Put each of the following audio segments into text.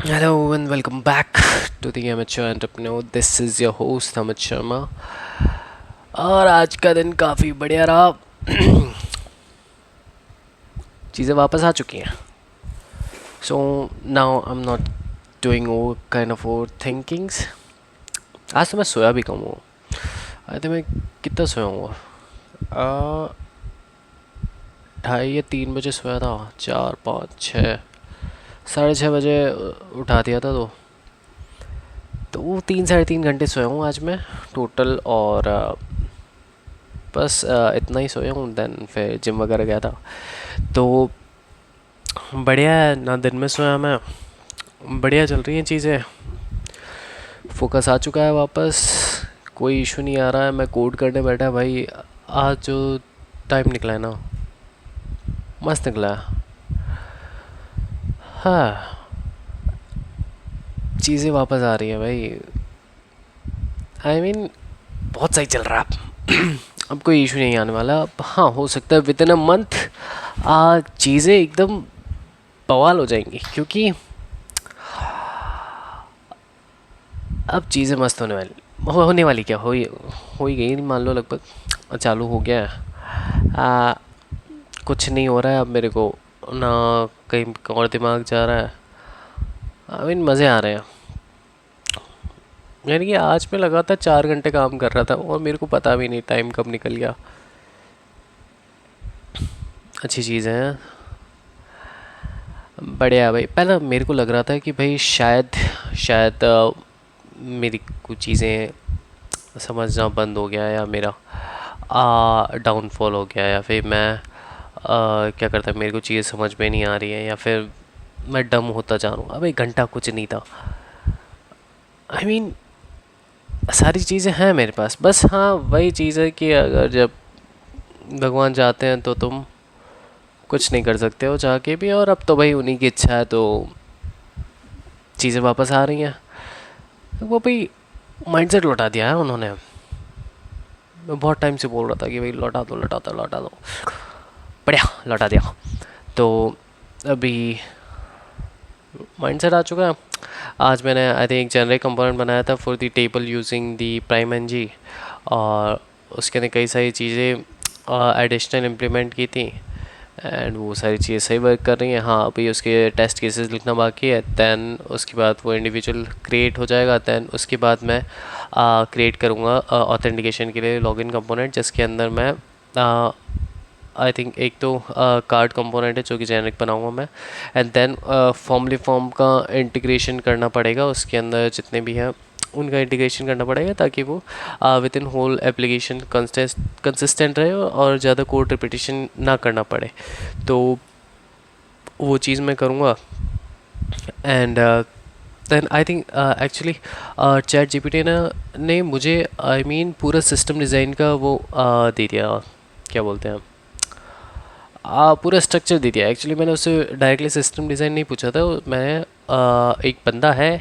Hello and welcome back to the Amateur Entrepreneur. This is your host Amit Sharma. और आज का दिन काफ़ी बढ़िया रहा. चीज़ें वापस आ चुकी हैं. So now I'm not doing all kind of overthinkings. आज तो मैं सोया भी कम हूँ. आज तो मैं कितना सोया हूँ? 2:30 या 3 बजे सोया था. 4, 5, 6, 6:30 बजे उठा दिया था तो वो 3 साढ़े 3 घंटे सोया हूँ आज मैं टोटल. और बस इतना ही सोया हूँ. देन फिर जिम वगैरह गया था तो बढ़िया है ना. दिन में सोया मैं. बढ़िया चल रही हैं चीज़ें. फोकस आ चुका है वापस. कोई इशू नहीं आ रहा है. मैं कोड करने बैठा भाई. आज जो टाइम निकला है ना मस्त निकला है. हाँ, चीज़ें वापस आ रही है भाई. आई मीन बहुत सही चल रहा है. अब कोई इशू नहीं आने वाला. अब हाँ, हो सकता है विद इन अ मंथ चीज़ें एकदम बवाल हो जाएंगी क्योंकि अब चीज़ें मस्त होने वाली क्या हो ही गई मान लो. लगभग चालू हो गया है. कुछ नहीं हो रहा है अब मेरे को ना. कहीं और दिमाग जा रहा है. आई मीन मज़े आ रहे हैं. यानी कि आज मैं लगातार 4 घंटे काम कर रहा था और मेरे को पता भी नहीं टाइम कब निकल गया. अच्छी चीज़ है. बढ़िया भाई. पहले मेरे को लग रहा था कि भाई शायद मेरी कुछ चीज़ें समझना बंद हो गया या मेरा डाउनफॉल हो गया या फिर मैं क्या करता मेरे को चीज़ें समझ में नहीं आ रही है या फिर मैं डम होता जा रहा हूँ. अब 1 घंटा कुछ नहीं था. आई मीन सारी चीज़ें हैं मेरे पास. बस हाँ वही चीज़ है कि अगर जब भगवान चाहते हैं तो तुम कुछ नहीं कर सकते हो चाह के भी. और अब तो भाई उन्हीं की इच्छा है तो चीज़ें वापस आ रही हैं. वो भाई माइंडसेट लौटा दिया है उन्होंने. मैं बहुत टाइम से बोल रहा था कि भाई लौटा दो लौटा दो लौटा दो. बढ़िया लौटा दिया. तो अभी माइंडसेट आ चुका है. आज मैंने आई थिंक एक जेनरिक कंपोनेंट बनाया था for the table using the PrimeNG. और उसके अंदर कई सारी चीज़ें एडिशनल इम्प्लीमेंट की थी एंड वो सारी चीज़ें सही वर्क कर रही हैं. हाँ अभी उसके टेस्ट केसेस लिखना बाकी है. दैन उसके बाद वो इंडिविजुअल क्रिएट हो जाएगा. दैन उसके बाद मैं क्रिएट करूँगा ऑथेंटिकेशन के लिए लॉगिन कंपोनेंट जिसके अंदर मैं आई थिंक एक तो कार्ड कंपोनेंट है जो कि जेनरिक बनाऊंगा मैं. एंड देन फॉर्मली फॉर्म का इंटीग्रेशन करना पड़ेगा. उसके अंदर जितने भी हैं उनका इंटीग्रेशन करना पड़ेगा ताकि वो within whole application consistent रहे और ज़्यादा कोड रिपीटिशन ना करना पड़े. तो वो चीज़ मैं करूँगा. And then I think actually ChatGPT ने मुझे आई मीन पूरा सिस्टम डिज़ाइन का वो दे दिया. क्या बोलते हैं पूरा स्ट्रक्चर दे दिया. एक्चुअली मैंने उससे डायरेक्टली सिस्टम डिज़ाइन नहीं पूछा था. मैं एक बंदा है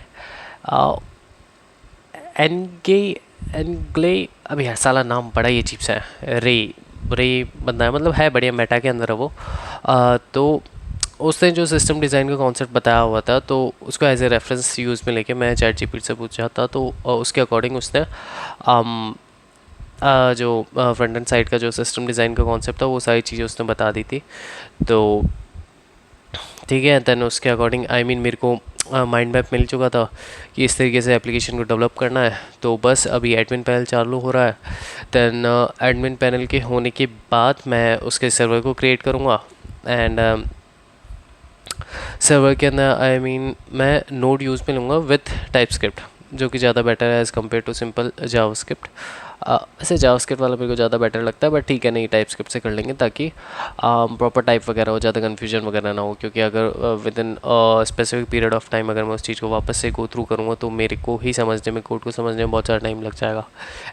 एनगे एनग्ले. अभी यार साला नाम बड़ा ही अजीब सा है. रे बंदा है मतलब है बढ़िया. मेटा के अंदर है वो. तो उसने जो सिस्टम डिज़ाइन का कॉन्सेप्ट बताया हुआ था तो उसको एज ए रेफरेंस यूज़ में लेके मैं चैट जीपीटी से पूछा था. तो उसके अकॉर्डिंग उसने जो फ्रंट एंड साइड का जो सिस्टम डिज़ाइन का कॉन्सेप्ट था वो सारी चीज़ें उसने बता दी थी. तो ठीक है. दैन उसके अकॉर्डिंग आई मीन मेरे को माइंड मैप मिल चुका था कि इस तरीके से एप्लीकेशन को डेवलप करना है. तो बस अभी एडमिन पैनल चालू हो रहा है. दैन एडमिन पैनल के होने के बाद मैं उसके सर्वर को क्रिएट करूँगा. एंड सर्वर के अंदर आई मीन मैं नोड यूज़ में लूँगा विथ टाइपस्क्रिप्ट जो कि ज़्यादा बेटर है as compared to simple JavaScript. ऐसे जावास्क्रिप्ट वाला मेरे को ज़्यादा बेटर लगता है बट ठीक है नहीं टाइपस्क्रिप्ट से कर लेंगे ताकि प्रॉपर टाइप वगैरह हो. ज़्यादा कन्फ्यूजन वगैरह ना हो क्योंकि अगर with in specific period of time अगर मैं उस चीज़ को वापस से गो थ्रू करूँगा तो मेरे को ही समझने में कोड को समझने में बहुत ज़्यादा टाइम लग जाएगा.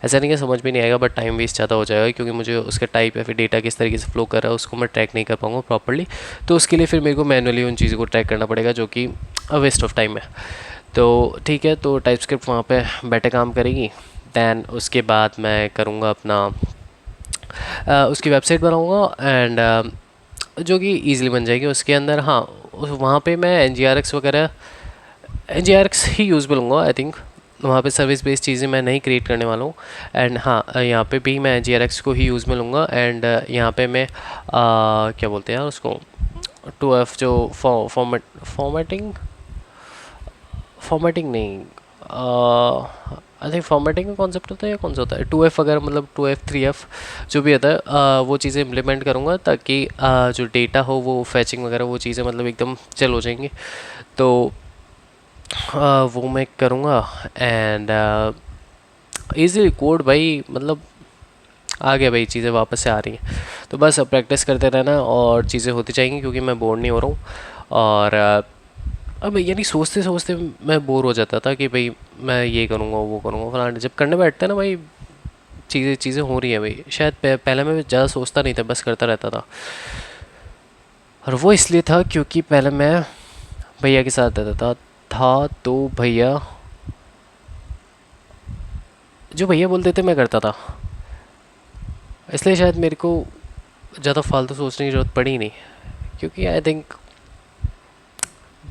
ऐसा नहीं कि समझ में नहीं आएगा बट टाइम वेस्ट ज़्यादा हो जाएगा क्योंकि मुझे उसके टाइप या फिर डेटा किस तरीके से फ्लो कर रहा है उसको मैं ट्रैक नहीं कर पाऊँगा प्रॉपरली. तो उसके लिए फिर मेरे को मैनुअली उन चीज़ों को ट्रैक करना पड़ेगा जो कि वेस्ट ऑफ टाइम है. तो ठीक है. तो टाइपस्क्रिप्ट वहाँ पे बेटर काम करेगी. दैन उसके बाद मैं करूँगा अपना उसकी वेबसाइट बनाऊँगा एंड जो कि ईज़िली बन जाएगी. उसके अंदर हाँ वहाँ पे मैं NGRX वगैरह NGRX ही यूज़ में लूँगा आई थिंक। वहाँ पे सर्विस बेस्ड चीज़ें मैं नहीं क्रिएट करने वाला हूँ। एंड हाँ, यहाँ पे भी मैं NGRX को ही यूज़ में लूँगा। एंड यहाँ पे मैं क्या बोलते हैं यार उसको, 2F जो फॉर्मेटिंग फॉर्मेटिंग नहीं, आई थिंक फॉर्मेटिंग का कॉन्सेप्ट होता है या कौन सा होता है, 2F अगर मतलब 2F 3F जो भी होता है वो चीज़ें इम्प्लीमेंट करूँगा ताकि जो डेटा हो वो फैचिंग वगैरह वो चीज़ें मतलब एकदम चल हो जाएंगी। तो वो मैं करूँगा। एंड ईज़िली कोड भाई मतलब आ गया भाई, चीज़ें वापस से आ रही हैं। तो बस अब प्रैक्टिस करते रहना और चीज़ें होती जाएंगी क्योंकि मैं बोर नहीं हो रहा हूँ। और अब यानी सोचते सोचते मैं बोर हो जाता था कि भाई मैं ये करूँगा वो करूँगा फलाना, जब करने बैठते ना भाई चीज़ें चीज़ें हो रही हैं भाई। शायद पहले मैं ज़्यादा सोचता नहीं था, बस करता रहता था। और वो इसलिए था क्योंकि पहले मैं भैया के साथ रहता था तो भैया जो भैया बोलते थे मैं करता था, इसलिए शायद मेरे को ज़्यादा फालतू सोचने की ज़रूरत पड़ी नहीं। क्योंकि आई थिंक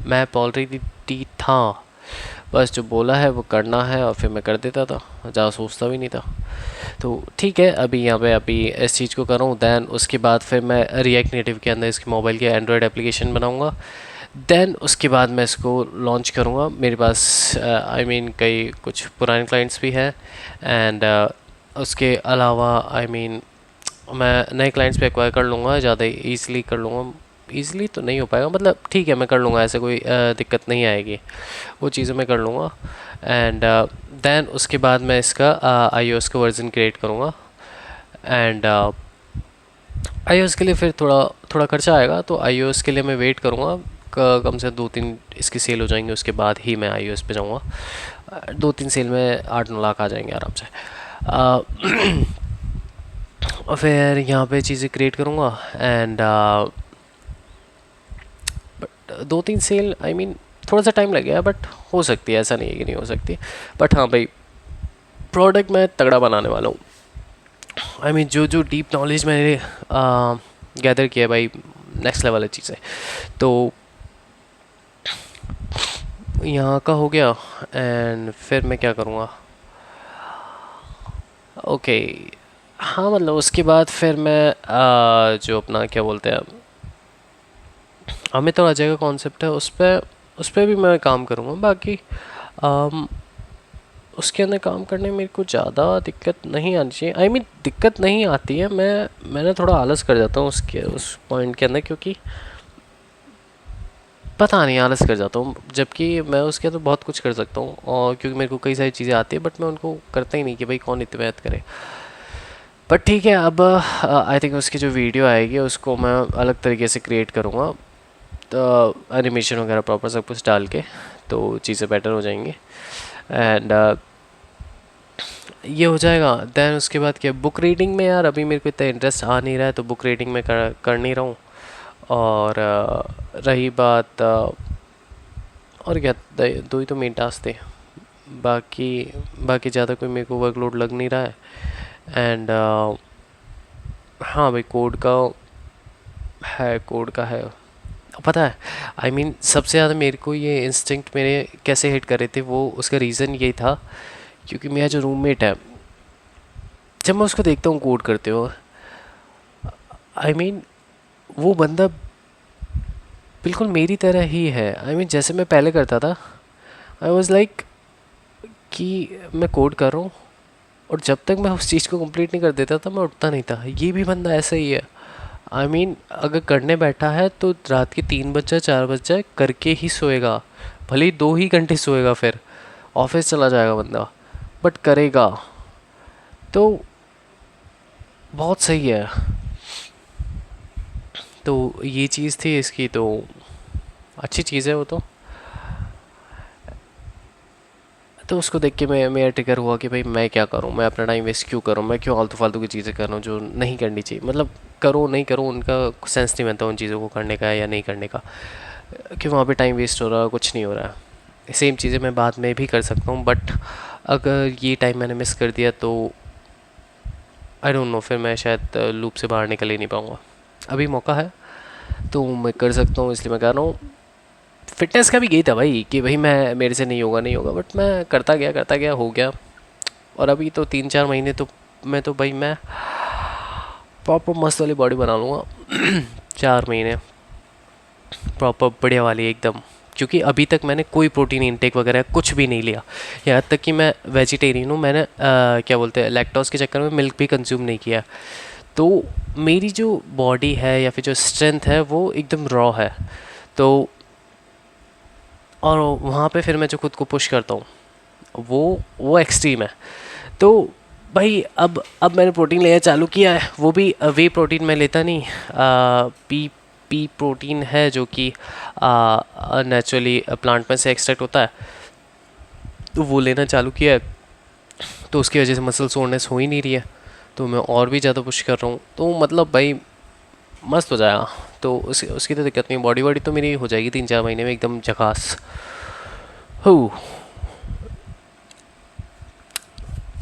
मैं ऑलरेडी था, बस जो बोला है वो करना है और फिर मैं कर देता था, ज़्यादा सोचता भी नहीं था। तो ठीक है, अभी यहाँ पे अभी इस चीज़ को कर रहा हूँ। दैन उसके बाद फिर मैं रिएक्ट नेटिव के अंदर इसके मोबाइल के एंड्रॉयड एप्लीकेशन बनाऊँगा। दैन उसके बाद मैं इसको लॉन्च करूँगा। मेरे पास आई मीन कई कुछ पुराने क्लाइंट्स भी हैं। एंड उसके अलावा आई मीन मैं नए क्लाइंट्स पे एक्वायर कर लूँगा, ज़्यादा ईज़िली कर लूँगा। ईज़िली तो नहीं हो पाएगा, मतलब ठीक है मैं कर लूँगा, ऐसे कोई दिक्कत नहीं आएगी, वो चीज़ें मैं कर लूँगा। एंड दैन उसके बाद मैं इसका iOS का वर्जन क्रिएट करूँगा। एंड iOS के लिए फिर थोड़ा थोड़ा खर्चा आएगा, तो iOS के लिए मैं वेट करूँगा। कम से 2-3 इसकी सेल हो जाएंगे, उसके बाद ही मैं iOS पे जाऊँगा। 2-3 सेल में 8-9 लाख आ जाएंगे आराम से। और फिर यहाँ पे चीज़ें क्रिएट करूँगा। एंड 2-3 सेल आई मीन थोड़ा सा टाइम लगेगा, बट हो सकती है, ऐसा नहीं है कि नहीं हो सकती। बट हाँ भाई, प्रोडक्ट मैं तगड़ा बनाने वाला हूँ। आई मीन जो जो डीप नॉलेज मैंने गैदर किया है भाई, नेक्स्ट लेवल है चीज़ें। तो यहाँ का हो गया। एंड फिर मैं क्या करूँगा, ओके हाँ मतलब उसके बाद फिर मैं जो अपना क्या बोलते हैं अमित और अजय का कॉन्सेप्ट है, उस पर भी मैं काम करूँगा। बाकी उसके अंदर काम करने में मेरे को ज़्यादा दिक्कत नहीं आनी चाहिए। आई मीन दिक्कत नहीं आती है, मैंने थोड़ा आलस कर जाता हूँ उस पॉइंट के अंदर, क्योंकि पता नहीं आलस कर जाता हूँ, जबकि मैं उसके अंदर बहुत कुछ कर सकता हूँ। और क्योंकि मेरे को कई सारी चीज़ें आती है, बट मैं उनको करता ही नहीं कि भाई कौन इतनी मेहनत करे। बट ठीक है, अब आई थिंक उसकी जो वीडियो आएगी उसको मैं अलग तरीके से क्रिएट करूँगा, तो एनिमेशन वगैरह प्रॉपर सब कुछ डाल के, तो चीज़ें बेटर हो जाएंगी। एंड ये हो जाएगा। दैन उसके बाद क्या, बुक रीडिंग में यार अभी मेरे को इतना इंटरेस्ट आ नहीं रहा है, तो बुक रीडिंग में कर नहीं रहा हूँ। और रही बात और क्या, दो ही तो मेन टास्क थे, बाकी बाकी ज़्यादा कोई मेरे को वर्कलोड लग नहीं रहा है। एंड हाँ भाई, कोड का है पता है। आई मीन सबसे ज़्यादा मेरे को ये इंस्टिंक्ट मेरे कैसे हिट कर रहे थे, वो उसका रीज़न यही था क्योंकि मेरा जो रूममेट है, जब मैं उसको देखता हूँ कोड करते हो, आई मीन वो बंदा बिल्कुल मेरी तरह ही है। आई मीन जैसे मैं पहले करता था, आई वॉज़ लाइक कि मैं कोड कर रहा हूँ और जब तक मैं उस चीज़ को कंप्लीट नहीं कर देता था मैं उठता नहीं था। ये भी बंदा ऐसा ही है। आई मीन अगर करने बैठा है तो रात के 3 बज जाए 4 बज जाए करके ही सोएगा, भले ही 2 ही घंटे सोएगा, फिर ऑफिस चला जाएगा बंदा, बट करेगा। तो बहुत सही है। तो ये चीज़ थी इसकी, तो अच्छी चीज़ है वो। तो उसको देख के मेरा ट्रिगर हुआ कि भाई मैं क्या करूं, मैं अपना टाइम वेस्ट क्यों करूं, मैं क्यों आलतू फालतू की चीज़ें कर रहा हूँ जो नहीं करनी चाहिए। मतलब करो नहीं करो उनका सेंस नहीं बनता उन चीज़ों को करने का या नहीं करने का, कि वहाँ पे टाइम वेस्ट हो रहा है, कुछ नहीं हो रहा है। सेम चीज़ें मैं बाद में भी कर सकता हूँ, बट अगर ये टाइम मैंने मिस कर दिया तो आई डोंट नो, फिर मैं शायद लूप से बाहर निकल ही नहीं पाऊँगा। अभी मौका है तो मैं कर सकता हूँ, इसलिए मैं कह रहा हूँ फिटनेस का भी यही था भाई कि भाई मैं मेरे से नहीं होगा नहीं होगा, बट मैं करता गया हो गया। और अभी तो 3-4 महीने तो मैं तो भाई मैं प्रॉपर मस्त वाली बॉडी बना लूँगा 4 महीने प्रॉपर बढ़िया वाली एकदम। क्योंकि अभी तक मैंने कोई प्रोटीन इनटेक वगैरह कुछ भी नहीं लिया। यहाँ तक कि मैं वेजिटेरियन हूँ, मैंने क्या बोलते हैं लैक्टोज के चक्कर में मिल्क भी कंज्यूम नहीं किया। तो मेरी जो बॉडी है या फिर जो स्ट्रेंथ है वो एकदम रॉ है। तो और वहाँ पे फिर मैं जो खुद को पुश करता हूँ वो एक्सट्रीम है। तो भाई अब मैंने प्रोटीन लेना चालू किया है, वो भी वे प्रोटीन मैं लेता नहीं, पी पी प्रोटीन है जो कि नेचुरली प्लांट में से एक्सट्रैक्ट होता है, तो वो लेना चालू किया है। तो उसकी वजह से मसल सोरनेस हो ही नहीं रही है, तो मैं और भी ज़्यादा पुश कर रहा हूँ। तो मतलब भाई मस्त हो जाएगा। तो उसकी तो दिक्कत नहीं, बॉडी बॉडी तो मेरी हो जाएगी 3-4 महीने में एकदम झकास हो।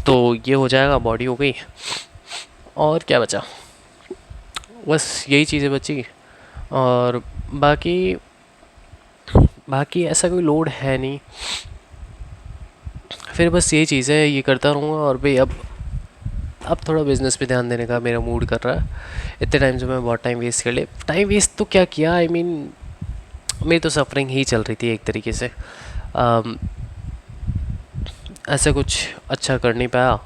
तो ये हो जाएगा, बॉडी हो गई। और क्या बचा, बस यही चीज़ें बची। और बाकी बाकी ऐसा कोई लोड है नहीं। फिर बस यही चीज़ है, ये करता रहूँगा। और भाई अब थोड़ा बिजनेस पे ध्यान देने का मेरा मूड कर रहा है। इतने टाइम से मैं बहुत टाइम वेस्ट कर लिया। टाइम वेस्ट तो क्या किया, आई मीन मेरी तो सफरिंग ही चल रही थी एक तरीके से। ऐसा कुछ अच्छा कर नहीं पाया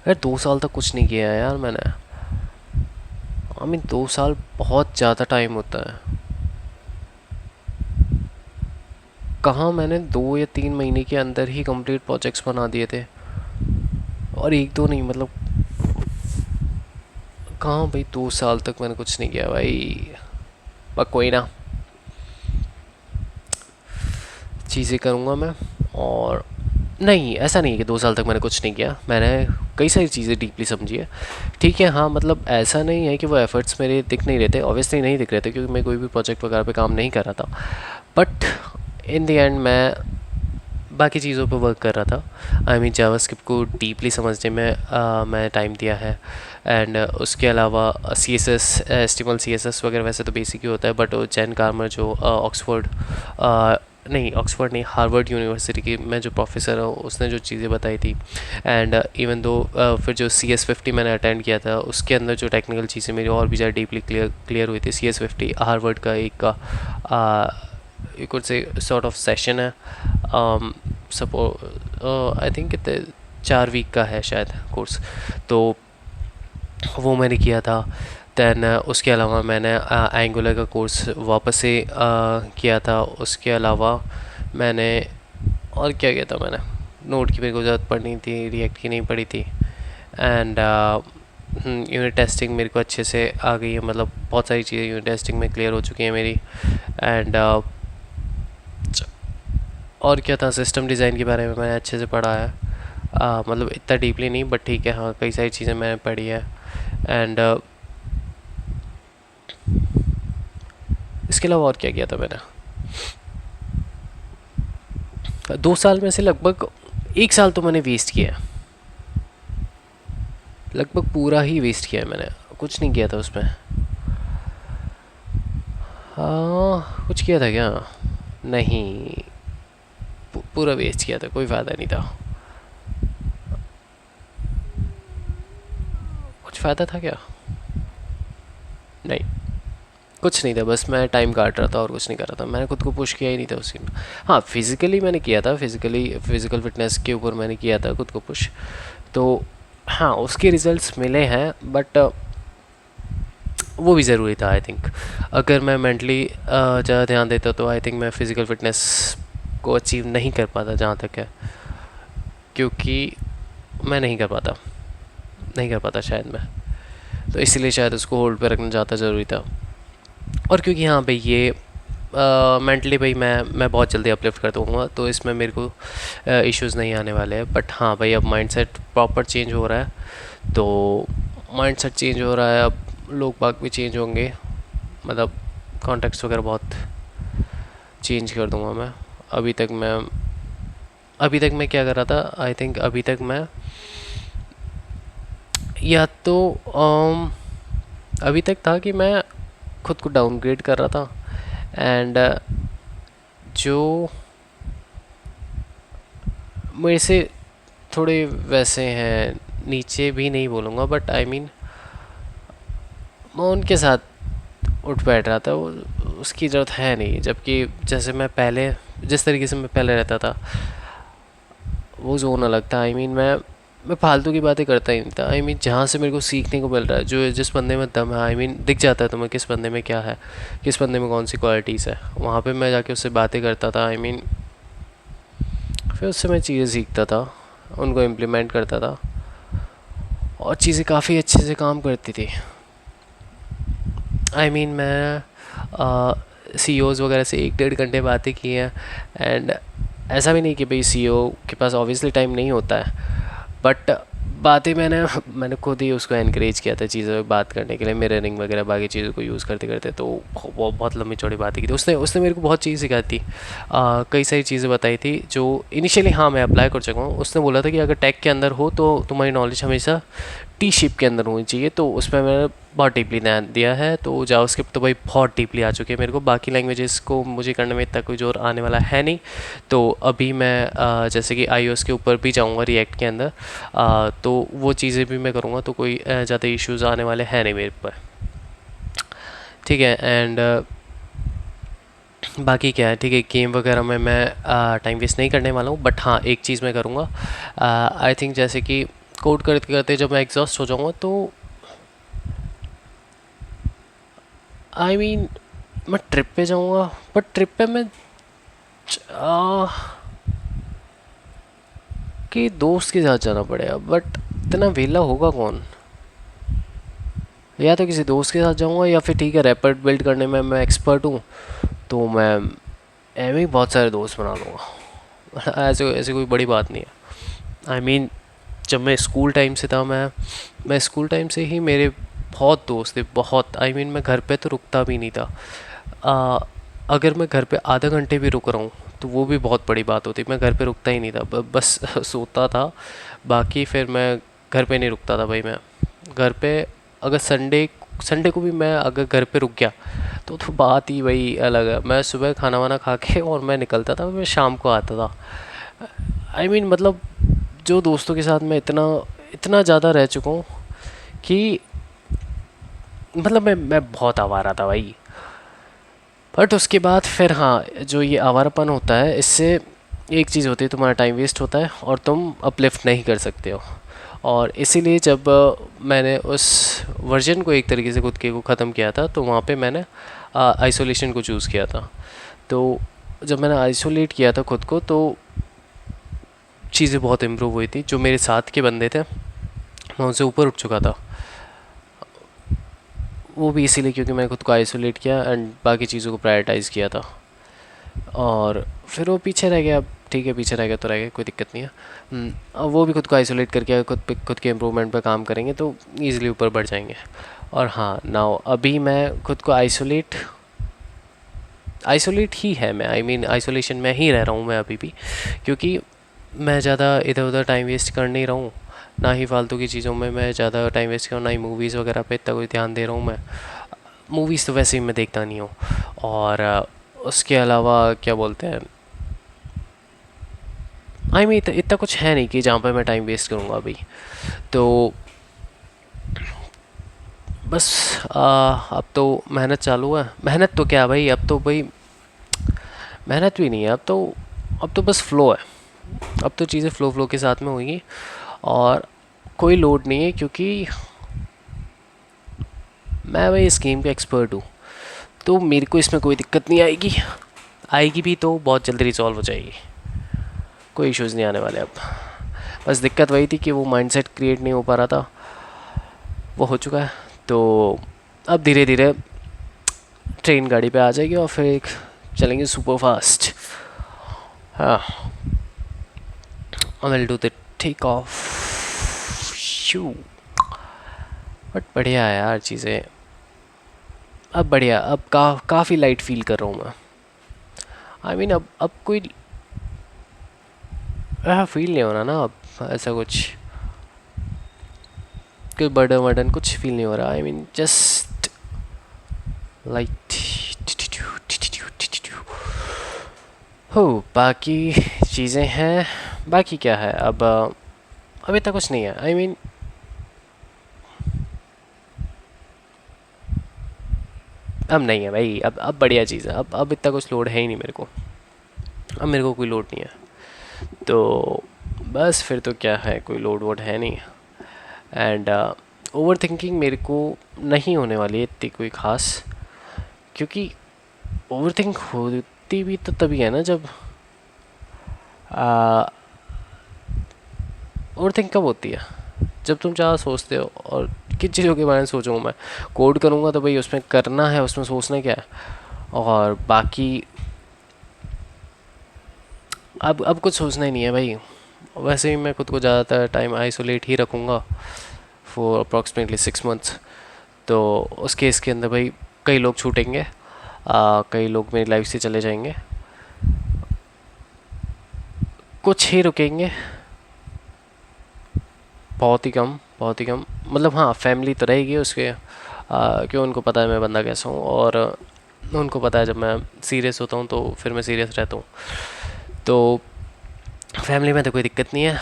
यार। 2 साल तक कुछ नहीं किया है यार मैंने। आई मीन 2 साल बहुत ज़्यादा टाइम होता है। कहाँ मैंने 2 या 3 महीने के अंदर ही कंप्लीट प्रोजेक्ट्स बना दिए थे, और एक दो नहीं, मतलब कहाँ भाई 2 साल तक मैंने कुछ नहीं किया भाई। पर कोई ना, चीज़ें करूँगा मैं। और नहीं, ऐसा नहीं है कि 2 साल तक मैंने कुछ नहीं किया, मैंने कई सारी चीज़ें डीपली समझी है। ठीक है, हाँ मतलब ऐसा नहीं है कि वो एफर्ट्स मेरे दिख नहीं रहे थे, ऑब्वियसली नहीं दिख रहे थे क्योंकि मैं कोई भी प्रोजेक्ट वगैरह पे काम नहीं कर रहा था। बट इन द एंड मैं बाकी चीज़ों पे वर्क कर रहा था। आई मीन जावास्क्रिप्ट को डीपली समझने में मैं टाइम दिया है। एंड उसके अलावा C S S, एस्टिमल C S S वगैरह वैसे तो बेसिक ही होता है, बट जैन कार्मर जो ऑक्सफोर्ड नहीं ऑक्सफोर्ड नहीं हार्वर्ड यूनिवर्सिटी की में जो प्रोफेसर है, उसने जो चीज़ें बताई थी। एंड इवन दो फिर जो CS50 मैंने अटेंड किया था, उसके अंदर जो टेक्निकल चीज़ें मेरी और भी ज़्यादा डीपली क्लियर हुई थी। CS50 हार्वर्ड का एक you could say sort of session है। सपो आई थिंक कितने 4 वीक का है शायद कोर्स, तो वो मैंने किया था। दैन उसके अलावा मैंने एंगुलर का कोर्स वापस से किया था। उसके अलावा मैंने और क्या किया था, मैंने नोट की मेरे को ज़रूरत पड़नी थी, रिएक्ट की नहीं पड़ी थी। एंड यूनिट टेस्टिंग मेरे को अच्छे से आ गई है, मतलब बहुत सारी चीज़ें यूनिट टेस्टिंग में क्लियर हो चुकी हैं मेरी। एंड और क्या था, सिस्टम डिज़ाइन के बारे में मैंने अच्छे से पढ़ा है। मतलब इतना डीपली नहीं, बट ठीक है, हाँ कई सारी चीज़ें मैंने पढ़ी है। एंड इसके अलावा और क्या किया था मैंने 2 साल में से? लगभग 1 साल तो मैंने वेस्ट किया है, लगभग पूरा ही वेस्ट किया है मैंने, कुछ नहीं किया था उसमें। हाँ कुछ किया था क्या? नहीं, पूरा वेस्ट किया था, कोई फ़ायदा नहीं था। कुछ फ़ायदा था क्या? नहीं, कुछ नहीं था, बस मैं टाइम काट रहा था और कुछ नहीं कर रहा था। मैंने खुद को पुश किया ही नहीं था उसी में। हाँ फिज़िकली मैंने किया था, फिज़िकल फिटनेस के ऊपर मैंने किया था खुद को पुश। तो हाँ उसके रिजल्ट्स मिले हैं, बट वो भी ज़रूरी था आई थिंक। अगर मैं मेंटली ज़्यादा ध्यान देता तो आई थिंक मैं फ़िज़िकल फिटनेस को अचीव नहीं कर पाता जहाँ तक है, क्योंकि मैं नहीं कर पाता शायद मैं। तो इसीलिए शायद उसको होल्ड पे रखना ज़्यादा ज़रूरी था। और क्योंकि हाँ भाई ये मेंटली भाई मैं बहुत जल्दी अपलिफ्ट कर दूँगा, तो इसमें मेरे को इश्यूज़ नहीं आने वाले हैं। बट हाँ भाई अब माइंडसेट प्रॉपर चेंज हो रहा है, तो माइंडसेट चेंज हो रहा है, अब लोग बाग भी चेंज होंगे, मतलब कॉन्टेक्स्ट वगैरह बहुत चेंज कर दूँगा मैं। अभी तक मैं क्या कर रहा था, आई थिंक अभी तक मैं या तो अभी तक था कि मैं खुद को डाउनग्रेड कर रहा था। एंड जो मेरे से थोड़े वैसे हैं, नीचे भी नहीं बोलूँगा, बट आई मीन मैं उनके साथ उठ बैठ रहा था, वो उसकी ज़रूरत है नहीं। जबकि जैसे मैं पहले, जिस तरीके से मैं पहले रहता था, वो जोन अलग था। आई मीन मैं फालतू की बातें करता ही नहीं था। आई मीन जहाँ से मेरे को सीखने को मिल रहा है, जो जिस बंदे में दम है, आई मीन दिख जाता है तुम्हें किस बंदे में क्या है, किस बंदे में कौन सी क्वालिटीज़ है, वहाँ पे मैं जाके उससे बातें करता था। आई मीन फिर उससे मैं चीज़ें सीखता था, उनको इम्प्लीमेंट करता था, और चीज़ें काफ़ी अच्छे से काम करती थी। आई मीन मैं सीईओज़ वगैरह से 1-1.5 घंटे बातें की हैं। एंड ऐसा भी नहीं कि भाई सीईओ के पास ऑब्वियसली टाइम नहीं होता है, बट बातें मैंने खुद ही उसको एनकरेज किया था चीज़ों पे बात करने के लिए, मिररिंग वगैरह बाकी चीज़ों को यूज़ करते करते। तो वो बहुत लंबी चौड़ी बातें की थी उसने उसने मेरे को बहुत चीज़ सिखाई थी। कई सारी चीज़ें बताई थी जो इनिशियली हाँ मैं अप्लाई कर चुका हूँ। उसने बोला था कि अगर टेक के अंदर हो तो तुम्हारी नॉलेज हमेशा टी शिप के अंदर होनी चाहिए, तो उसमें मैंने बहुत डीपली ध्यान दिया है। तो जावास्क्रिप्ट तो भाई बहुत डीपली आ चुकी है मेरे को, बाकी लैंग्वेजेस को मुझे करने में इतना कोई जोर आने वाला है नहीं। तो अभी मैं जैसे कि iOS के ऊपर भी जाऊंगा रिएक्ट के अंदर, तो वो चीज़ें भी मैं करूँगा, तो कोई ज़्यादा इश्यूज़ आने वाले हैं नहीं मेरे पर। ठीक है। एंड बाकी क्या है, ठीक है, गेम वगैरह में मैं टाइम वेस्ट नहीं करने वाला हूँ। बट हाँ एक चीज़ मैं करूँगा, आई थिंक जैसे कि कोड करते करते जब मैं एग्जॉस्ट हो जाऊँगा, तो आई मीन मैं ट्रिप पे जाऊँगा। बट ट्रिप पे मैं आ, कि दोस्त के साथ जाना पड़ेगा, बट इतना वेला होगा कौन। या तो किसी दोस्त के साथ जाऊँगा, या फिर ठीक है रैपिड बिल्ड करने में मैं एक्सपर्ट हूँ, तो मैं एम ही बहुत सारे दोस्त बना लूँगा। ऐसे ऐसे कोई बड़ी बात नहीं है। आई मीन जब मैं स्कूल टाइम से था, मैं स्कूल टाइम से ही मेरे बहुत दोस्त थे, बहुत। आई मीन मैं घर पे तो रुकता भी नहीं था। आ, अगर मैं घर पे आधा घंटे भी रुक रहा हूँ तो वो भी बहुत बड़ी बात होती। मैं घर पे रुकता ही नहीं था, बस सोता था। बाकी फिर मैं घर पे नहीं रुकता था भाई। मैं घर पे अगर संडे संडे को भी मैं अगर घर पे रुक गया तो बात ही वही अलग है। मैं सुबह खाना वाना खा के और मैं निकलता था, मैं शाम को आता था। आई मीन मतलब जो दोस्तों के साथ मैं इतना इतना ज़्यादा रह चुका हूँ कि मतलब मैं बहुत आवारा था भाई। बट उसके बाद फिर हाँ, जो ये आवारापन होता है, इससे एक चीज़ होती है, तुम्हारा टाइम वेस्ट होता है और तुम अपलिफ्ट नहीं कर सकते हो। और इसीलिए जब मैंने उस वर्जन को एक तरीके से खुद के को ख़त्म किया था, तो वहाँ पे मैंने आइसोलेशन को चूज़ किया था। तो जब मैंने आइसोलेट किया था खुद को, तो चीज़ें बहुत इम्प्रूव हुई थी। जो मेरे साथ के बंदे थे मैं उनसे ऊपर उठ चुका था। वो भी इसीलिए क्योंकि मैंने खुद को आइसोलेट किया एंड बाकी चीज़ों को प्रायोरिटाइज़ किया था। और फिर वो पीछे रह गया। अब ठीक है, पीछे रह गया तो रह गया, कोई दिक्कत नहीं है। अब वो भी खुद को आइसोलेट करके खुद के इम्प्रूवमेंट पर काम करेंगे तो ईज़िली ऊपर बढ़ जाएंगे। और हाँ नाउ अभी मैं खुद को आइसोलेट आइसोलेट ही है मैं। आई मीन आइसोलेशन में ही रह रहा हूँ मैं अभी भी, क्योंकि मैं ज़्यादा इधर उधर टाइम वेस्ट कर नहीं रहा हूँ, ना ही फालतू की चीज़ों में मैं ज़्यादा टाइम वेस्ट कर रहा हूँ, ना ही मूवीज़ वगैरह पे इतना कोई ध्यान दे रहा हूँ मैं। मूवीज़ तो वैसे ही मैं देखता नहीं हूँ। और उसके अलावा क्या बोलते हैं, आई मीन इतना कुछ है नहीं कि जहाँ पे मैं टाइम वेस्ट करूँगा अभी। तो बस अब तो मेहनत चालू है। मेहनत तो क्या भाई, अब तो भाई मेहनत भी नहीं है, अब तो बस फ्लो है। अब तो चीज़ें फ़्लो फ़्लो के साथ में होंगी और कोई लोड नहीं है, क्योंकि मैं भाई इस गेम का एक्सपर्ट हूँ। तो मेरे को इसमें कोई दिक्कत नहीं आएगी। आएगी भी तो बहुत जल्दी रिजॉल्व हो जाएगी, कोई इश्यूज़ नहीं आने वाले अब। बस दिक्कत वही थी कि वो माइंडसेट क्रिएट नहीं हो पा रहा था, वो हो चुका है। तो अब धीरे धीरे ट्रेन गाड़ी पे आ जाएगी और फिर एक चलेंगे सुपर फास्ट। हाँ, I will do the take off shoe. But बढ़िया है यार चीज़ें। अब बढ़िया, अब काफ़ी लाइट फील कर रहा हूँ मैं। आई मीन अब कोई फील नहीं हो रहा ना अब, ऐसा कुछ कोई बर्डन वर्डन कुछ फील नहीं हो रहा। आई मीन जस्ट लाइट हो, बाकी चीज़ें हैं। बाकी क्या है अब, अभी तक कुछ नहीं है। आई मीन अब नहीं है भाई, अब बढ़िया चीज़ है। अब इतना कुछ लोड है ही नहीं मेरे को। अब मेरे को कोई लोड नहीं है, तो बस फिर तो क्या है, कोई लोड वोड है नहीं। एंड ओवर थिंकिंग मेरे को नहीं होने वाली है इतनी कोई ख़ास, क्योंकि ओवर थिंक होती भी तो तभी है ना जब ओवर थिंक कब होती है, जब तुम ज़्यादा सोचते हो। और किन चीज़ों के बारे में सोचूंगा मैं? कोड करूँगा तो भाई उसमें करना है, उसमें सोचना क्या है। और बाकी अब कुछ सोचना ही नहीं है भाई। वैसे ही मैं खुद को ज़्यादातर टाइम आइसोलेट ही रखूँगा फॉर अप्रॉक्सीमेटली 6 मंथ्स। तो उस केस के अंदर भाई कई लोग छूटेंगे, कई लोग मेरी लाइफ से चले जाएंगे, कुछ ही रुकेंगे, बहुत ही कम, बहुत ही कम। मतलब हाँ, फैमिली तो रहेगी उसके, क्यों, उनको पता है मैं बंदा कैसा हूँ, और उनको पता है जब मैं सीरियस होता हूँ तो फिर मैं सीरियस रहता हूँ। तो फैमिली में तो कोई दिक्कत नहीं है।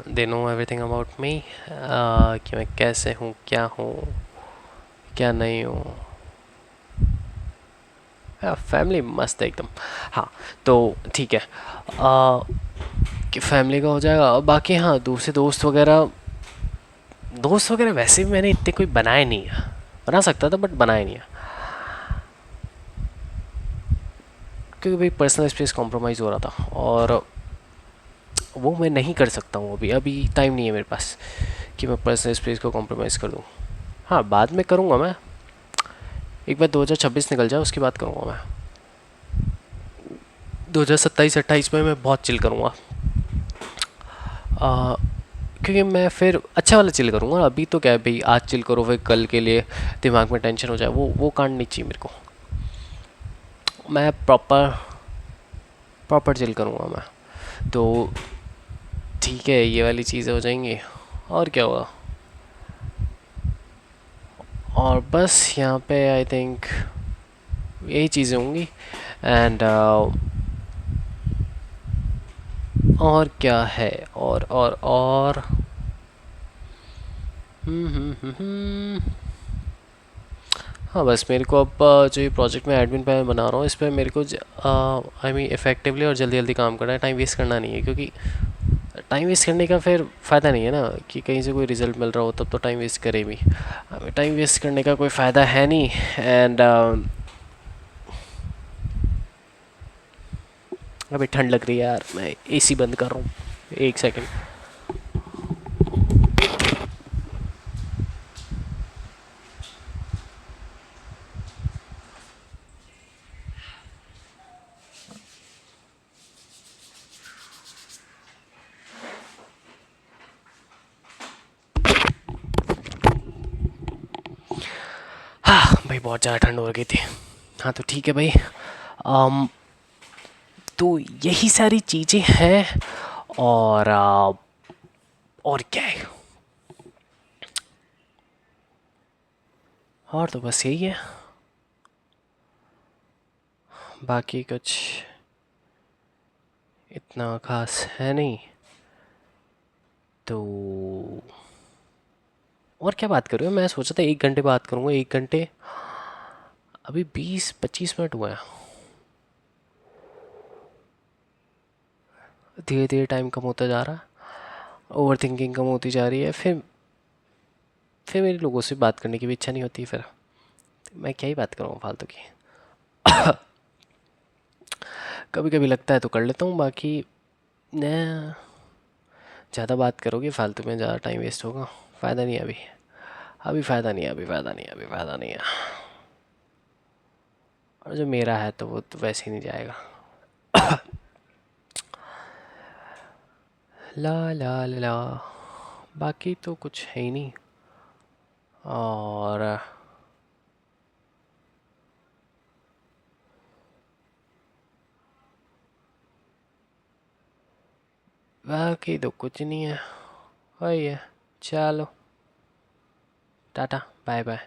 They know everything about me, कि मैं कैसे हूँ, क्या नहीं हूँ। फैमिली मस्त है एकदम। हाँ, तो ठीक है, कि फैमिली का हो जाएगा। और बाकी हाँ, दूसरे दोस्त वगैरह वैसे भी मैंने इतने कोई बनाए नहीं है। बना सकता था बट बनाए नहीं है, क्योंकि भाई पर्सनल स्पेस कॉम्प्रोमाइज़ हो रहा था, और वो मैं नहीं कर सकता हूँ। अभी अभी टाइम नहीं है मेरे पास कि मैं पर्सनल स्पेस को कॉम्प्रोमाइज़ कर दूँ। हाँ, बाद में करूँगा मैं, एक बार 2026 निकल जाए उसकी बात करूँगा मैं। 2027-28 में मैं बहुत चिल करूँगा, क्योंकि मैं फिर अच्छा वाला चिल करूँगा। अभी तो क्या है भाई, आज चिल करो फिर कल के लिए दिमाग में टेंशन हो जाए, वो कांड नहीं चाहिए मेरे को। मैं प्रॉपर प्रॉपर चिल करूँगा मैं। तो ठीक है, ये वाली चीज़ें हो जाएंगी, और क्या होगा। और बस यहाँ पे आई थिंक यही चीज़ें होंगी। एंड और क्या है, और हम्म। हाँ, बस मेरे को अब जो ये प्रोजेक्ट में एडमिन पैनल बना रहा हूँ, इस पर मेरे को आई मीन इफेक्टिवली और जल्दी जल्दी काम करना है, टाइम वेस्ट करना नहीं है। क्योंकि टाइम वेस्ट करने का फिर फ़ायदा नहीं है ना, कि कहीं से कोई रिजल्ट मिल रहा हो तब तो टाइम वेस्ट करे भी। टाइम वेस्ट करने का कोई फ़ायदा है नहीं। एंड अभी ठंड लग रही है यार, मैं एसी बंद कर रहा हूँ, एक सेकंड। हाँ भाई, बहुत ज़्यादा ठंड हो गई थी। हाँ तो ठीक है भाई, अम, तो यही सारी चीज़ें हैं। और और क्या है, और तो बस यही है, बाकी कुछ इतना खास है नहीं। तो और क्या बात करूँ, मैं सोचा था 1 घंटे बात करूँगा, 1 घंटे, अभी 20-25 मिनट हुआ है। धीरे धीरे टाइम कम होता जा रहा है, ओवर थिंकिंग कम होती जा रही है। फिर मेरी लोगों से बात करने की भी इच्छा नहीं होती। फिर मैं क्या ही बात करूँगा फालतू की। कभी कभी लगता है तो कर लेता हूँ, बाकी न, ज़्यादा बात करोगे फालतू में, ज़्यादा टाइम वेस्ट होगा, फ़ायदा नहीं है अभी। अभी फ़ायदा नहीं है, अभी फ़ायदा नहीं है, अभी फ़ायदा नहीं है। और जो मेरा है तो वो तो वैसे ही नहीं जाएगा। ला ला ला, बाकी तो कुछ है ही नहीं। और बाकी तो कुछ नहीं है, वही है। चलो, टाटा, बाय बाय।